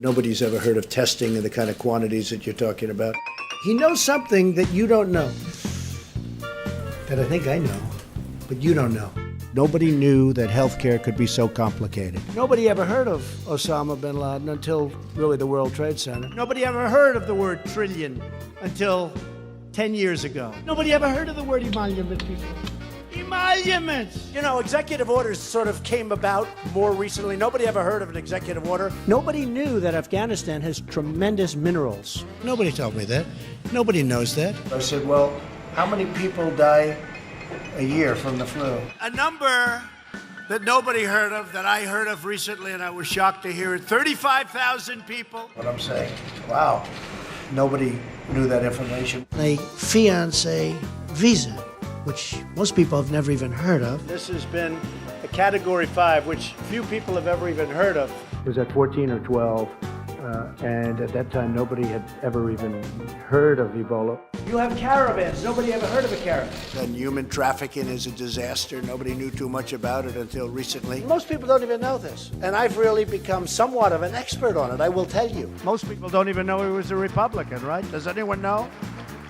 Nobody's ever heard of testing in the kind of quantities that you're talking about. He knows something that you don't know, that I think I know, but you don't know. Nobody knew that healthcare could be so complicated. Nobody ever heard of Osama bin Laden until really the World Trade Center. Nobody ever heard of the word trillion until 10 years ago. Nobody ever heard of the word emolument before. Emoluments! You know, executive orders sort of came about more recently. Nobody ever heard of an executive order. Nobody knew that Afghanistan has tremendous minerals. Nobody told me that. Nobody knows that. I said, well, how many people die a year from the flu? A number that nobody heard of, that I heard of recently, and I was shocked to hear it. 35,000 people. What I'm saying, wow, nobody knew that information. A fiancé visa, which most people have never even heard of. This has been a Category 5, which few people have ever even heard of. It was at 14 or 12, and at that time, nobody had ever even heard of Ebola. You have caravans. Nobody ever heard of a caravan. And human trafficking is a disaster. Nobody knew too much about it until recently. Most people don't even know this. And I've really become somewhat of an expert on it, I will tell you. Most people don't even know he was a Republican, right? Does anyone know?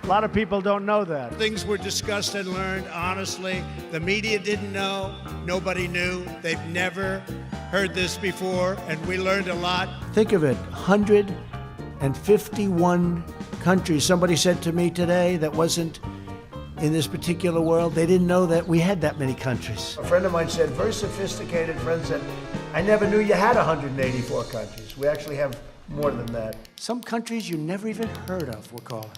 A lot of people don't know that. Things were discussed and learned honestly. The media didn't know. Nobody knew. They've never heard this before, and we learned a lot. Think of it, 151 countries. Somebody said to me today that wasn't in this particular world, they didn't know that we had that many countries. A friend of mine said, very sophisticated friend said, I never knew you had 184 countries. We actually have more than that. Some countries you never even heard of, we're calling.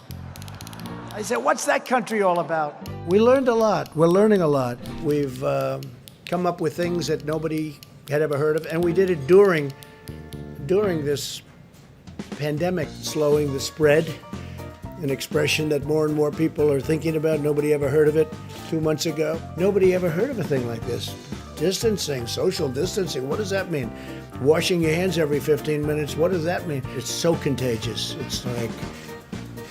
I said, what's that country all about? We learned a lot. We're learning a lot. We've come up with things that nobody had ever heard of, and we did it during this pandemic, slowing the spread, an expression that more and more people are thinking about. Nobody ever heard of it 2 months ago. Nobody ever heard of a thing like this. Distancing, social distancing, what does that mean? Washing your hands every 15 minutes, what does that mean? It's so contagious. It's like,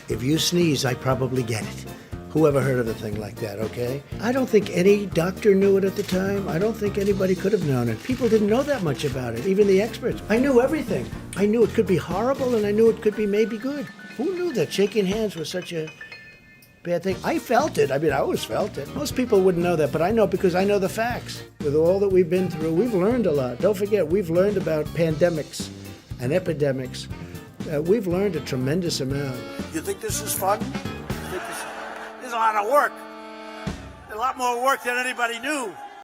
if you sneeze, I probably get it. Who ever heard of a thing like that, okay? I don't think any doctor knew it at the time. I don't think anybody could have known it. People didn't know that much about it, even the experts. I knew everything. I knew it could be horrible, and I knew it could be maybe good. Who knew that shaking hands was such a bad thing? I felt it. I mean, I always felt it. Most people wouldn't know that, but I know because I know the facts. With all that we've been through, we've learned a lot. Don't forget, we've learned about pandemics and epidemics. We've learned a tremendous amount. You think this is fun? This is a lot of work. A lot more work than anybody knew.